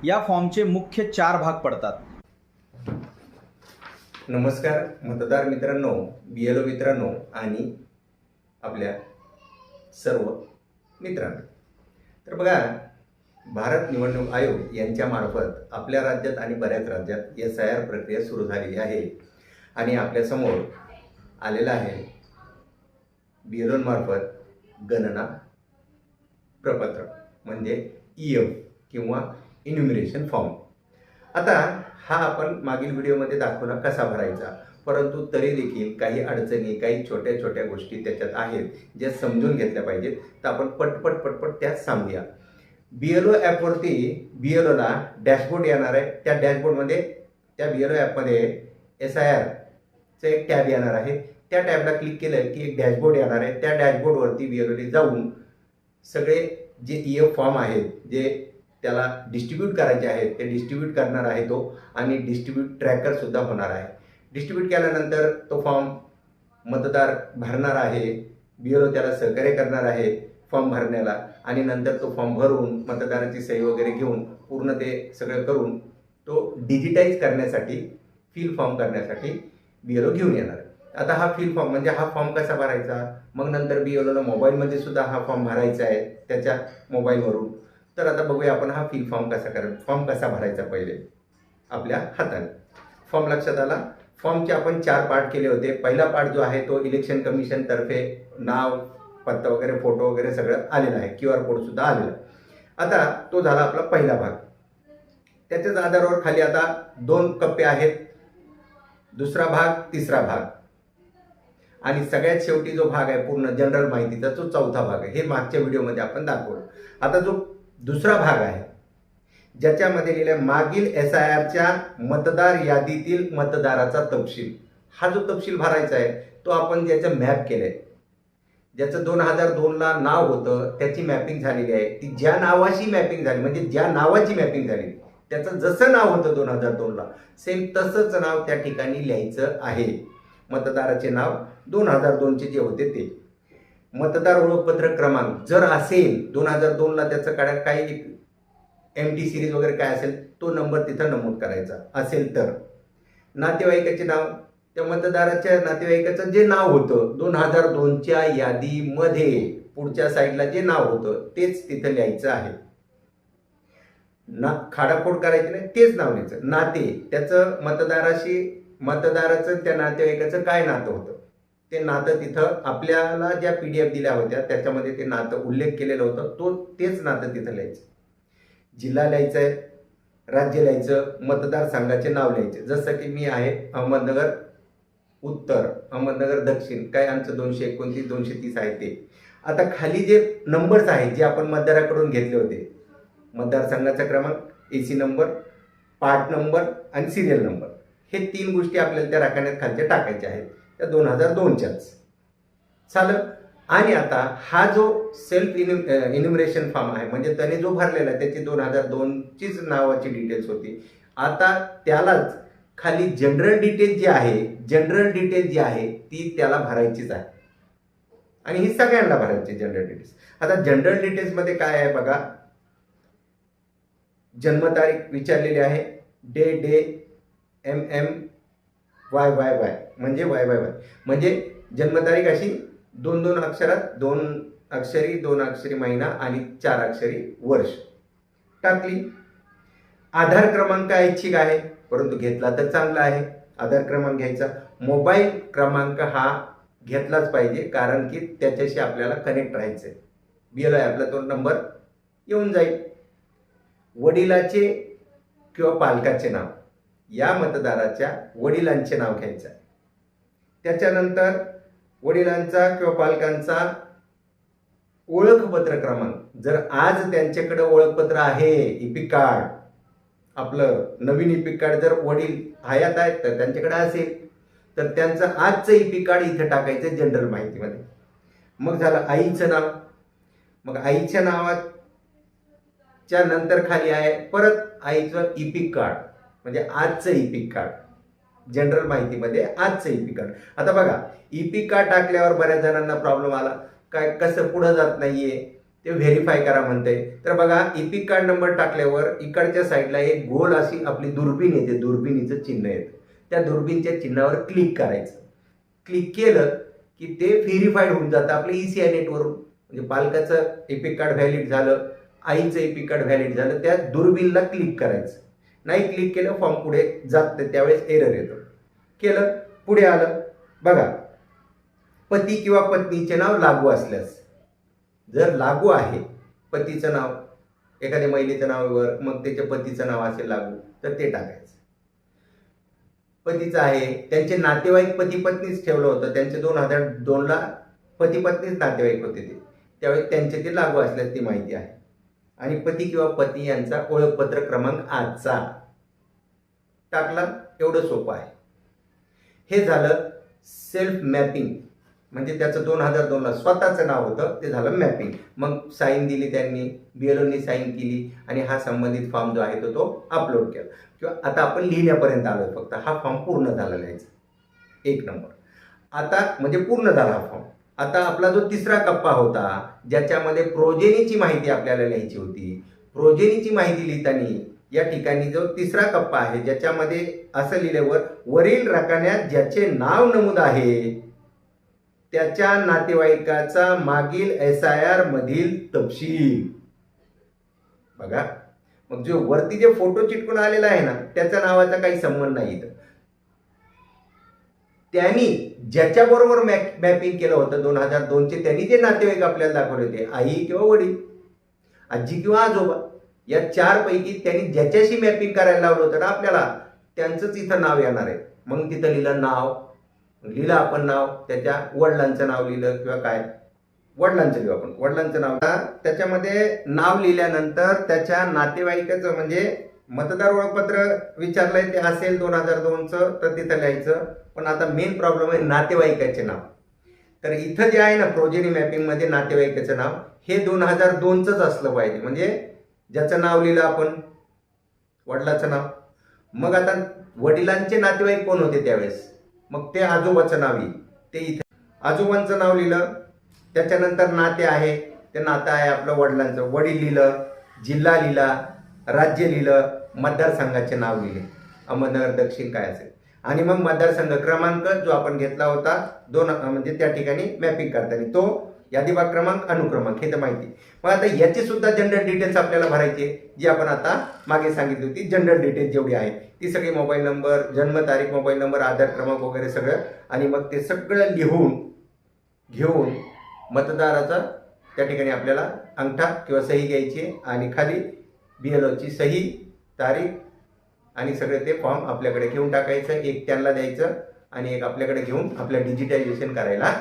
या फॉर्मचे मुख्य 4 भाग पडतात. नमस्कार मतदार मित्रांनो, BLO मित्रांनो आणि आपल्या सर्व मित्रांनो. तर बघा, भारत निवडणूक आयोग यांच्यामार्फत आपल्या राज्यात आणि बऱ्याच राज्यात SIR प्रक्रिया सुरू झालेली आहे आणि आपल्यासमोर आलेला आहे BLO मार्फत गणना प्रपत्र म्हणजे EF किंवा इन्युमरेशन फॉर्म. आता हा आपण मागील व्हिडिओमध्ये दाखवला कसा भरायचा, परंतु तरी देखील काही अडचणी, काही छोट्या छोट्या गोष्टी त्याच्यात आहेत ज्या समजून घेतल्या पाहिजेत. तर आपण पटपट त्याच सांगूया. BLO ॲपवरती BLOला डॅशबोर्ड येणार आहे. त्या डॅशबोर्डमध्ये त्या BLO ॲपमध्ये SIRचं एक टॅब येणार आहे. त्या टॅबला क्लिक केलं की एक डॅशबोर्ड येणार आहे. त्या डॅशबोर्डवरती BLOने जाऊन सगळे जे EF फॉर्म आहेत जे त्याला डिस्ट्रीब्यूट करायचे आहेत ते डिस्ट्रीब्यूट करणार आहे तो, आणि डिस्ट्रीब्यूट ट्रॅकरसुद्धा होणार आहे. डिस्ट्रीब्यूट केल्यानंतर तो फॉर्म मतदार भरणार आहे. BLO त्याला सहकार्य करणार आहे फॉर्म भरण्याला, आणि नंतर तो फॉर्म भरून मतदाराची सही वगैरे घेऊन पूर्ण ते सगळं करून तो डिजिटाईज करण्यासाठी, फिल फॉर्म करण्यासाठी BLO घेऊन येणार आहे. आता हा फिल फॉर्म म्हणजे हा फॉर्म कसा भरायचा, मग नंतर BLOला मोबाईलमध्ये सुद्धा हा फॉर्म भरायचा आहे त्याच्या मोबाईलवरून. तर आता बघूया आपण हा फिल फॉर्म कसा भरायचा. पहिले आपल्या हाताने फॉर्म लक्षात आला. फॉर्मचे आपण 4 पार्ट केले होते. पहिला पार्ट जो आहे तो इलेक्शन कमिशनतर्फे नाव, पत्ता वगैरे, फोटो वगैरे सगळं आलेलं आहे. QR कोडसुद्धा आलेला आहे. आता तो झाला आपला पहिला भाग. त्याच्याच आधारावर खाली आता 2 कप्पे आहेत. दुसरा भाग, तिसरा भाग, आणि सगळ्यात शेवटी जो भाग आहे पूर्ण जनरल माहितीचा तो चौथा भाग आहे. हे मागच्या व्हिडिओमध्ये आपण दाखवलं. आता जो दुसरा भाग आहे ज्याच्यामध्ये लिहिलं मागील SIRच्या मतदार यादीतील मतदाराचा तपशील, हा जो तपशील भरायचा आहे तो आपण ज्याचं मॅप केलंय, ज्याचं 2002ला नाव होतं त्याची मॅपिंग झालेली आहे. ती ज्या नावाची मॅपिंग झाली म्हणजे ज्या नावाची मॅपिंग झाली त्याचं जसं नाव होतं 2002ला सेम तसंच नाव त्या ठिकाणी लिहायचं आहे. मतदाराचे नाव 2002चे जे होते ते. मतदार ओळखपत्र क्रमांक जर असेल 2002ला त्याचं काही MT सिरीज वगैरे काय असेल तो नंबर तिथं नमूद करायचा असेल तर. नातेवाईकाचे नाव, त्या मतदाराच्या नातेवाईकाचं जे नाव होतं 2002च्या यादीमध्ये पुढच्या साईडला जे नाव होतं तेच तिथं लिहायचं आहे. खाडाखोड करायची नाही, तेच नाव लिहायचं. नाते, त्याचं मतदाराचं त्या नातेवाईकाचं काय नातं होतं ते नातं तिथं आपल्याला ज्या PDF दिल्या होत्या त्याच्यामध्ये ते नातं उल्लेख केलेलं होतं तेच नातं तिथं लिहायचं. जिल्हा लिहायचा आहे, राज्य लिहायचं, मतदारसंघाचे नाव लिहायचे. जसं की मी आहे अहमदनगर उत्तर, अहमदनगर दक्षिण, काय आमचं 229 230 आहे ते. आता खाली जे नंबर्स आहेत जे आपण मतदाराकडून घेतले होते, मतदारसंघाचा क्रमांक, AC नंबर, पार्ट नंबर आणि सिरियल नंबर, हे 3 गोष्टी आपल्याला त्या राखाण्यात खालच्या टाकायच्या आहेत त्या 2002च्याच चालेल. आणि आता हा जो सेल्फ इन्युमरेशन फॉर्म आहे म्हणजे त्याने जो भरलेला आहे त्याची 2002चीच नावाची डिटेल्स होती. आता त्यालाच खाली जनरल डिटेल जी आहे ती त्याला भरायचीच आहे, आणि ही सगळ्यांना भरायची जनरल डिटेल्स. आता जनरल डिटेल्समध्ये काय आहे बघा, जन्मतारीख विचारलेली आहे, डे YYY म्हणजे YYY म्हणजे जन्मतारीख अशी 2 अक्षरात, 2 अक्षरी महिना आणि 4 अक्षरी वर्ष टाकली. आधार क्रमांक ऐच्छिक आहे परंतु घेतला तर चांगला आहे. आधार क्रमांक घ्यायचा. मोबाईल क्रमांक हा घेतलाच पाहिजे कारण की त्याच्याशी आपल्याला कनेक्ट राहायचं आहे. BLO ॲपला तो नंबर येऊन जाईल. वडिलाचे किंवा पालकाचे नाव, या मतदाराच्या वडिलांचे नाव घ्यायचं आहे. त्याच्यानंतर वडिलांचा किंवा पालकांचा ओळखपत्र क्रमांक, जर आज त्यांच्याकडे ओळखपत्र आहे, EPIC कार्ड, आपलं नवीन EPIC कार्ड जर वडील हयात आहेत तर त्यांच्याकडे असेल तर त्यांचं आजचं EPIC कार्ड इथं टाकायचं जनरल माहितीमध्ये. मग झालं आईचं नाव. मग आईच्या नावाच्या नंतर खाली आहे परत आईचं EPIC कार्ड म्हणजे आजचं EPIC कार्ड, जनरल माहितीमध्ये आजचं EPIC कार्ड. आता बघा EPIC कार्ड टाकल्यावर बऱ्याच जणांना प्रॉब्लेम आला, काय कसं पुढं जात नाहीये, ते व्हेरीफाय करा म्हणते. तर बघा इपिक कार्ड नंबर टाकल्यावर इकडच्या साईडला एक गोल अशी आपली दुर्बीण येते, दुर्बिणीचं चिन्ह येतं. त्या दुर्बीणच्या चिन्हावर क्लिक करायचं. क्लिक केलं की ते व्हेरीफाईड होऊन जातं आपलं ECI नेटवरून. म्हणजे पालकाचं इपिक कार्ड व्हॅलिड झालं, आईचं इपिक कार्ड व्हॅलिड झालं, त्या दुर्बीणला क्लिक करायचं. नाही क्लिक केलं फॉर्म पुढे जात नाही, त्यावेळेस एरर येतो. केलं, पुढे आलं. बघा पती किंवा पत्नीचे नाव लागू असल्यास, जर लागू आहे पतीचं नाव, एखाद्या महिलेचं नावावर मग त्याच्या पतीचं नाव असेल लागू, तर ते टाकायचं. पतीचं आहे, त्यांचे नातेवाईक पती पत्नीच ठेवलं होतं, त्यांचे 2002ला पती पत्नीच नातेवाईक होते ते, त्यावेळी त्यांचे ते लागू असल्यास ती माहिती आहे. आणि पती किंवा पत्नी यांचा ओळखपत्र क्रमांक आजचा टाकला. एवढं सोपं आहे. हे झालं सेल्फ मॅपिंग. म्हणजे त्याचं 2002ला स्वतःचं नाव होतं, ते झालं मॅपिंग. मग साईन दिली त्यांनी, BLOनी साईन केली आणि हा संबंधित फॉर्म जो आहे तो अपलोड केला. किंवा आता आपण लिहिण्यापर्यंत आलो, फक्त हा फॉर्म पूर्ण झाला लिहायचा. 1 नंबर. आता म्हणजे पूर्ण झाला हा फॉर्म. आता आपला जो तिसरा कप्पा होता, ज्याच्यामध्ये प्रोजेनीची माहिती आपल्याला लिहायची होती. प्रोजेनीची माहिती लिहिताना या ठिकाणी जो तिसरा कप्पा आहे, ज्याच्यामध्ये असं लिहिल्यावर वरील रकान्यात ज्याचे नाव नमूद आहे त्याच्या नातेवाईकाचा मागील SIR मधील तपशील. बघा मग जो वरती जे फोटो चिटकून आलेला आहे ना, त्याच्या नावाचा काही संबंध नाही. त्यांनी ज्याच्याबरोबर मॅपिंग केलं होतं 2002चे, त्यांनी जे नातेवाईक आपल्याला दाखवले होते, आई किंवा वडील, आजी किंवा आजोबा, या 4 पैकी त्यांनी ज्याच्याशी मॅपिंग करायला लावलं होतं ना आपल्याला, त्यांचंच इथं नाव येणार आहे. मग तिथं लिहिलं नाव, लिहिलं आपण नाव, त्याच्या वडिलांचं नाव लिहिलं किंवा काय, वडिलांचं लिहू आपण, वडिलांचं नाव. त्याच्यामध्ये नाव लिहिल्यानंतर त्याच्या नातेवाईकाचं म्हणजे मतदार ओळखपत्र विचारलंय ते असेल 2002चं, तर तिथं लिहायचं. पण आता मेन प्रॉब्लेम आहे नातेवाईकाचे नाव. तर इथं जे आहे ना प्रोजेनी मॅपिंगमध्ये नातेवाईकाचं नाव हे 2002चंच असलं पाहिजे. म्हणजे ज्याचं नाव लिहिलं आपण, वडिलाचं नाव, मग आता वडिलांचे नातेवाईक कोण होते त्यावेळेस, मग ते आजोबाचं नाव येईल. ते इथे आजोबांचं नाव लिहिलं, त्याच्यानंतर नाते आहे, ते नातं आहे आपलं वडिलांचं, वडील लिहिलं, जिल्हा लिहिला, राज्य लिहिलं, मतदारसंघाचे नाव लिहिले, अहमदनगर दक्षिण काय असेल, आणि मग मतदारसंघ क्रमांक जो आपण घेतला होता 2, म्हणजे त्या ठिकाणी मॅपिंग करताना तो यादी भाग क्रमांक, अनुक्रमांक, हे तर माहिती. मग आता याची सुद्धा जनरल डिटेल्स आपल्याला भरायची, जी आपण आता मागे सांगितली होती. जनरल डिटेल्स जेवढी आहे ती सगळी, मोबाईल नंबर, जन्मतारीख, मोबाईल नंबर, आधार क्रमांक वगैरे सगळं, आणि मग ते सगळं लिहून घेऊन मतदाराचा त्या ठिकाणी आपल्याला अंगठा किंवा सही घ्यायची, आणि खाली BLOची सही, तारीख आणि सगळे ते फॉर्म आपल्याकडे घेऊन टाकायचं. एक त्यांना द्यायचं आणि एक आपल्याकडे घेऊन आपलं डिजिटलायझेशन करायला